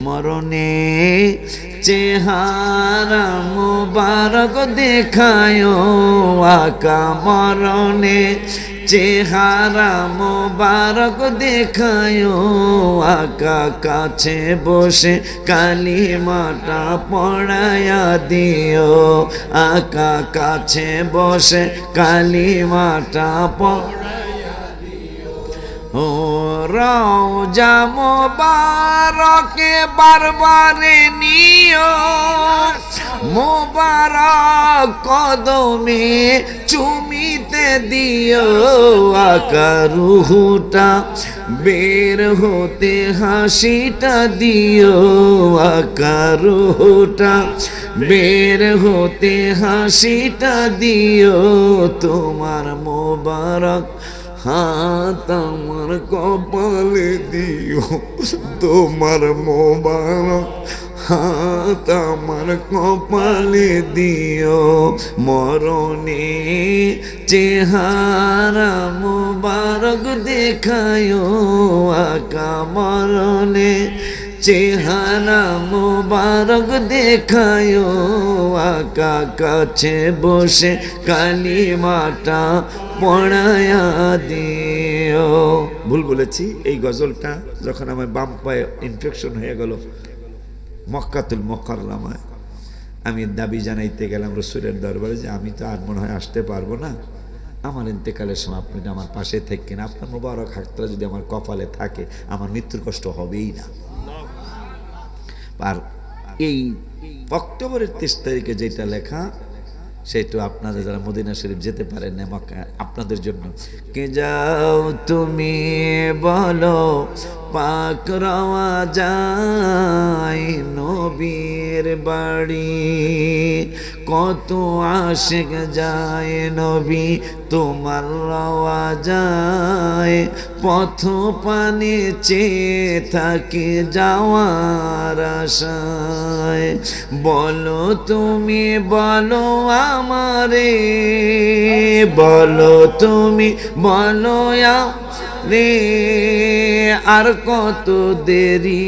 মরণে চেহারা মুবারক দেখায় আকা, মরণে চেহারা মুবারক দেখায় আকা, কাছে বসে কালিমাটা পড়ায়া দিও আকা, কাছে বসে কালিমাটা ও রওজা মুবারকে বারবারে নিও, মুবারক কদমে চুমিতে দিও আকা, রুহুটা বের হতে হাসিটা দিও আকা, রুহুটা বের হতে হাসিটা দিও, তোমার মুবারক হাত আমার কপালে দিও, তোমার মোবারক হাত আমার কপালে দিও, মরণে চেহারা মুবারক দেখায় আকা, মরণে চেহারা মুবারক দেখায় আকা, কাছে বসে কালিমাটা পড়ায়া দিও। ভুল বলেছি, এই গজলটা যখন আমার বাম পায়ে ইনফেকশন হয়ে গেল মক্কাতুল মুকাররমায়, আমি দাবি জানাইতে গেলাম রাসূলের দরবারে যে আমি তো আর মনে হয় আসতে পারবো না, আমার ইন্তেকালের সময় আপনি আমার পাশে থাকেন, আপনার মোবারক হাতটা যদি আমার কপালে থাকে আমার মৃত্যুর কষ্ট হবেই না। আর এই অক্টোবরের 30 তারিখে যেটা লেখা সেটা আপনাদের যারা মদিনা শরীফ যেতে পারেন না, আপনাদের জন্য কে যাও তুমি বলো পাক রওয়া যায় নবীর বাড়ি, কত আশিক যায় নবী তোমার রওয়া যায়, পথ পানে চেয়ে থাকে যাওয়ার আশায়, বলো তুমি বলো আমারে, বলো তুমি বলো রে আর কত দেরি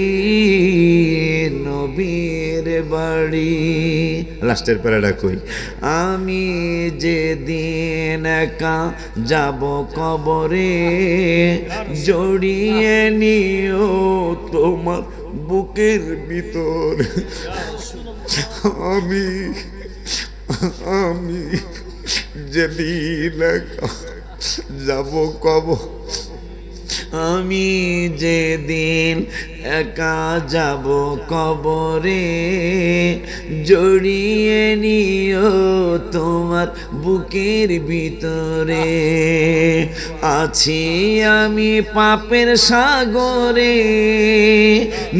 নবীর বাড়ি। লাস্টের প্যারাটা কই, আমি যেদিন একা যাব কবরে, জড়িয়ে নিও তোমার বুকের ভিতর, আমি আমি যেদিন একা যাব কবর, আমি যেদিন একা যাব কবরে, জড়িয়ে নিও তোমার বুকের ভিতরে, আছি আমি পাপের সাগরে,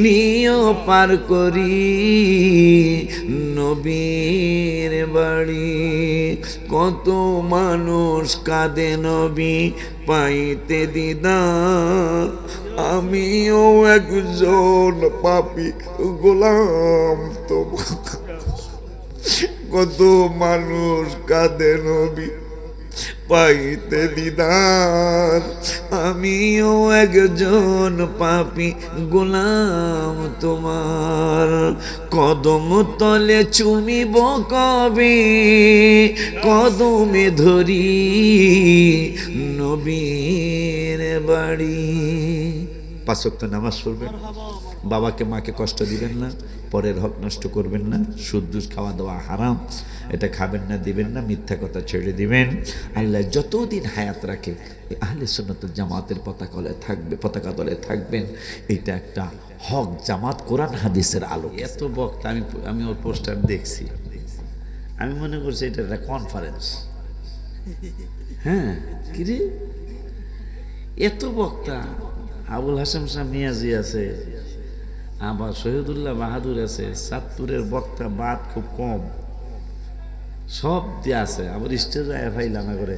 নিও পার করি নবীর বাড়ি, কত মানুষ কাঁদে নবী পাইতে দিদার, আমিও একজন পাপী গোলাম তোমার, কত মানুষ কাঁদে নবী পাইতে দিদার, আমিও একজন পাপী গোলাম তোমার, কদম তলে চুমিব কবে, কদমে ধরি নবীর বাড়ি। 5 ওয়াক্ত নামাজ পড়বেন, বাবাকে মাকে কষ্ট দিবেন না, পরের হক নষ্ট করবেন না, সুদ দুধ খাওয়া দাওয়া হারাম, এটা খাবেন না দিবেন না, মিথ্যা কথা ছেড়ে দিবেন। আল্লাহ যতদিন হায়াত রাখে আহলে সুন্নাত ওয়াল জামাতের পতাকা তলে থাকবেন, এটা একটা হক জামাত কোরআন হাদিসের আলো। এত বক্তা আমি ওর পোস্টার দেখছি, আমি মনে করছি এটা একটা কনফারেন্স। হ্যাঁ কিরে এত বক্তা, আবুল হাসান শাহ মিয়াজি আছে, আবার শহীদুল্লাহ বাহাদুর আছে, চাঁদপুরের বক্তা বাদ খুব কম, সব দিয়ে আছে, আবার স্টেজে ফাইলাম করে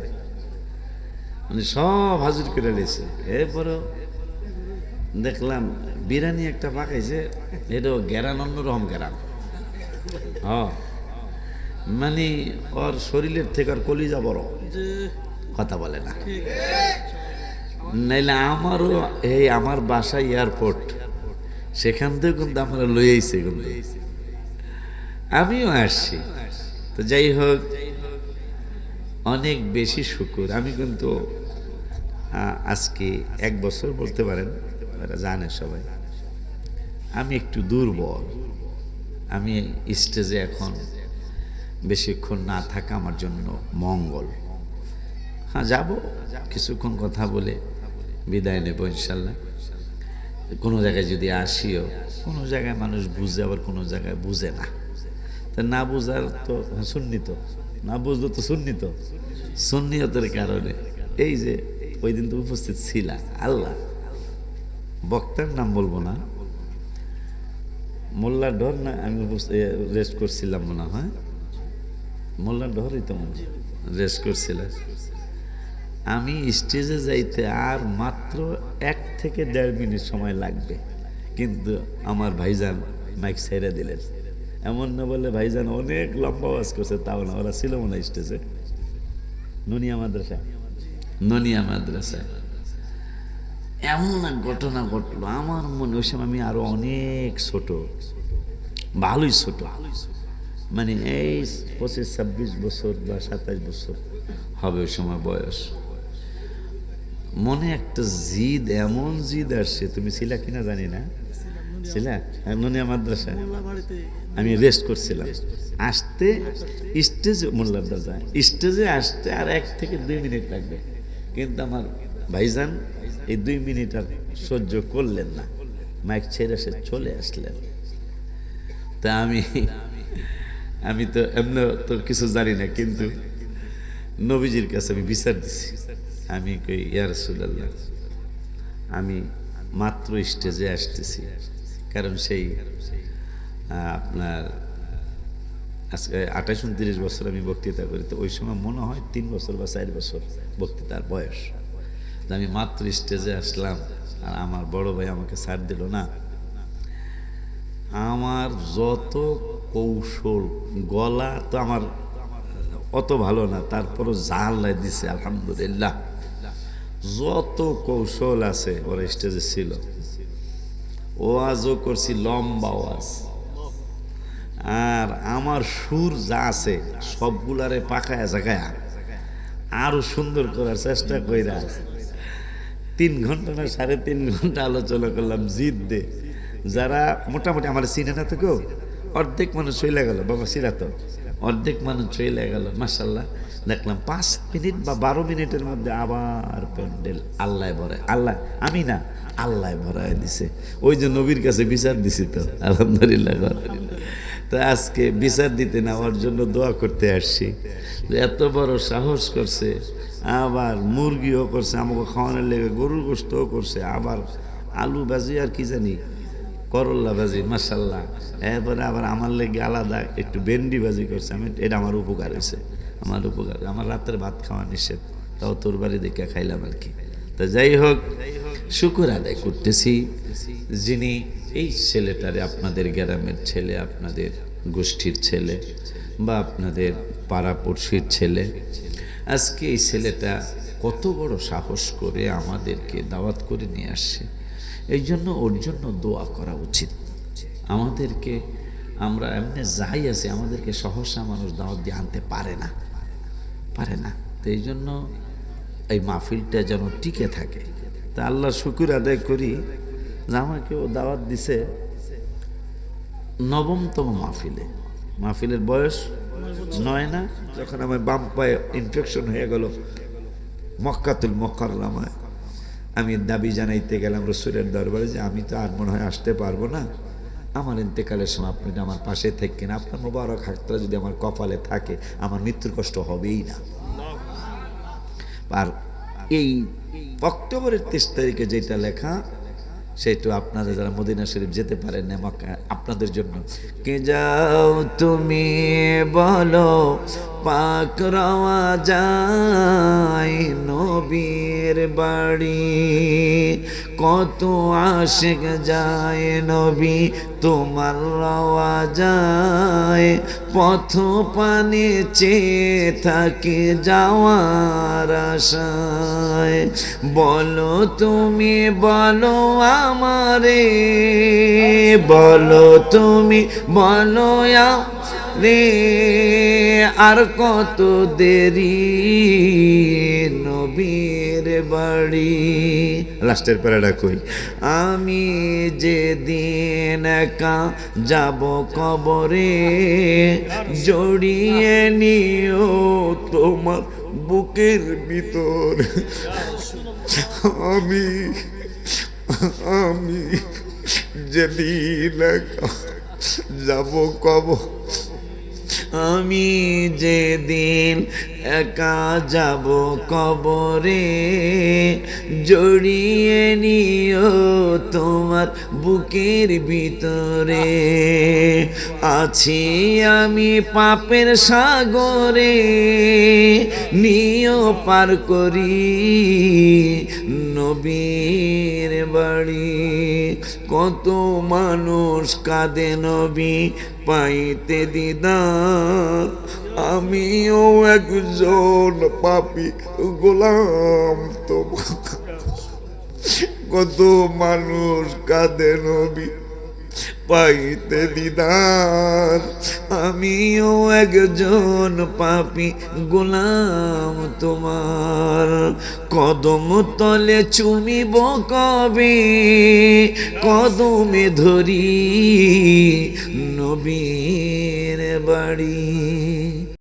মানে সব হাজির করে নিয়েছে। এরপরও দেখলাম বিরিয়ানি একটা পাকাইছে, এটাও গেরান অন্যরকম গেরান, মানে ওর শরীরের থেকে আর কলিজা বড়, কথা বলে না। নাইলে আমারও এই আমার বাসা এয়ারপোর্ট, সেখান থেকে কিন্তু আমরা লই আইছে কিন্তু আমিও আসছি। তো যাই হোক, অনেক বেশি শুকর। আমি কিন্তু আজকে 1 বছর বলতে পারেন, এরা জানে সবাই, আমি একটু দুর্বল। আমি স্টেজে এখন বেশিক্ষণ না থাকা আমার জন্য মঙ্গল। হ্যাঁ, যাব কিছুক্ষণ কথা বলে বিদায় নেব ইনশাল্লাহ। কোনো জায়গায় যদি আসিও, কোনো জায়গায় মানুষ বুঝে, আবার কোনো জায়গায় বুঝে না। তা না বুঝার তো সুন্নিত, না বুঝলো তো সুন্নিত, সুন্নিয়তের কারণে এই যে ওই দিন তো উপস্থিত ছিলা। আল্লাহ, বক্তার নাম বলবো না, মোল্লা ডর না, আমি রেস্ট করছিলাম মনে হয়, মোল্লা ডরই তো মনে রেস্ট করছিলাম। আমি স্টেজে যাইতে আর মাত্র 1 থেকে 1.5 মিনিট সময় লাগবে, কিন্তু আমার ভাইজান মাইক ছেড়ে দিলেন। এমন না বলে ভাইজান অনেক লম্বা আওয়াজ করছে, তাও না, ওরা ছিল মনে হয় স্টেজে, নুনিয়া মাদ্রাসা, নুনিয়া মাদ্রাসা। এমন এক ঘটনা ঘটলো আমার মনে, ওই সময় আমি আরো অনেক ছোট, ভালোই ছোট, মানে এই 25-26 বছর বা 27 বছর হবে ওই সময় বয়স। মনে একটা জিদ, এমন জিদ আসছে, তুমি ছিলা কিনা জানি না, ছিলা নুনিয়া মাদ্রাসায়, আমি রেস্ট করছিলাম। আসতে স্টেজে, মোল্লার দাদা স্টেজে আসতে আর 1 থেকে 2 মিনিট লাগবে, কিন্তু আমার ভাইজান এই 2 মিনিট আর সহ্য করলেন না, মাইক ছেড়ে সে চলে আসলেন। তা আমি তো এমনি তো কিছু জানি না, কিন্তু নবীজির কাছে আমি বিচার দিছি। আমি কই, ইয়া রাসূলুল্লাহ, আমি মাত্র স্টেজে আসতেছি, কারণ সেই আপনার আজকে 28-29 বছর আমি বক্তৃতা করি, তো ওই সময় মনে হয় 3 বছর বা 4 বছর বক্তৃতার বয়স। আমি মাত্র স্টেজে আসলাম, আর আমার বড় ভাই আমাকে ছাড় দিল না। আমার যত কৌশল, গলা তো আমার অত ভালো না, তারপরও জাল লাই দিছে আলহামদুলিল্লাহ। যত কৌশল আছে ওরা স্টেজে ছিল। ওয়াজও করছি, লম্বা ওয়াজ, আর আমার সুর যা আছে সবগুলারে পাকায়া জাগায়া আরো সুন্দর করার চেষ্টা কইরা 3 ঘন্টা না 3.5 ঘন্টা আলোচনা করলাম জিদ দে। যারা মোটামুটি আমার চিনে না তো কেউ, অর্ধেক মানুষ চলে গেল, বাবা সিরা তো অর্ধেক মানুষ চলে গেল। মাশাল্লাহ, দেখলাম 5 মিনিট বা 12 মিনিটের মধ্যে আবার প্যান্ডেল আল্লাহ ভরে, আল্লাহ আমি না, আল্লাহ ভরায় দিছে। ওই যে নবীর কাছে বিচার দিছি তো, আলহামদুলিল্লাহ। তো আজকে বিচার দিতে নেওয়ার জন্য দোয়া করতে আসছি, এত বড় সাহস করছে, আবার মুরগিও করছে আমাকে খাওয়ানোর লেগে, গরুর গোশতও করছে, আবার আলু ভাজি আর কি জানি করল্লা ভাজি, মাশাল্লাহ। এরপরে আবার আমার লেগে আলাদা একটু ভেন্ডি ভাজি করছে। আমি এটা আমার উপকার হয়েছে, আমার উপকার। আমার রাতের ভাত খাওয়া নিষেধ, তাও তোর বাড়ি দেখে খাইলাম আর কি। তো যাই হোক, শুকর আদায় করতেছি যিনি এই ছেলেটারে, আপনাদের গ্রামের ছেলে, আপনাদের গোষ্ঠীর ছেলে বা আপনাদের পাড়াপড়শির ছেলে, আজকে এই ছেলেটা কত বড় সাহস করে আমাদেরকে দাওয়াত করে নিয়ে আসছে। এই জন্য ওর জন্য দোয়া করা উচিত আমাদেরকে। আমরা এমনি যাই আছে, আমাদেরকে সহসা মানুষ দাওয়াত দিয়ে আনতে পারে না, পারে না। তো এই জন্য এই মাহফিলটা যেন টিকে থাকে। তা আল্লাহর শুকর আদায় করি যে আমাকে ও দাওয়াত দিছে 9তম মাহফিলে। মাহফিলের বয়স 9 না, যখন আমার বাম পায়ে ইনফেকশন হয়ে গেল মক্কাতুল মুকাররমায়, আমি দাবি জানাইতে গেলাম রসুলের দরবারে যে আমি তো আর মনে হয় আসতে পারবো না, আমার ইন্তেকালের সময় আপনি আমার পাশে থাকেন, আপনার মোবারক হাতটা যদি আমার কপালে থাকে, আমার মৃত্যুর কষ্ট হবেই না। আর এই অক্টোবরের 30 তারিখে যেটা লেখা, সেটা আপনারা যারা মদিনা শরীফ যেতে পারেন না, আপনাদের জন্য। কে যাও তুমি বলো পাক রওয়া যায় নবীর বাড়ি, কত আশিক যায় নবী তোমার রওয়া যায়, পথ পানে চেয়ে থাকে যাওয়ার আশায়। বলো তুমি বলো আমারে, বলো তুমি বলো রে, আর কত দেরি নবীর বাড়ি। লাস্টের প্যারাটা কই, আমি যেদিন একা যাব কবরে, জড়িয়ে নিও তোমার বুকের ভিতর। আমি আমি যেদিন একা যাব কবর, আমি যেদিন একা যাব কবরে, জড়িয়ে নিও তোমার বুকের ভিতরে। আছি আমি পাপের সাগরে, নিও পার করি নবীর বাড়ি। কত মানুষ কাঁদে নবী পাইতে দিদার, আমিও একজন পাপী গোলাম তোমার। কত মানুষ কাঁদে নবী পাইতে দিদার, আমিও একজন পাপী গোলাম তোমার। কদম তলে চুমিব কবে, কদমে ধরি নবীর বাড়ি।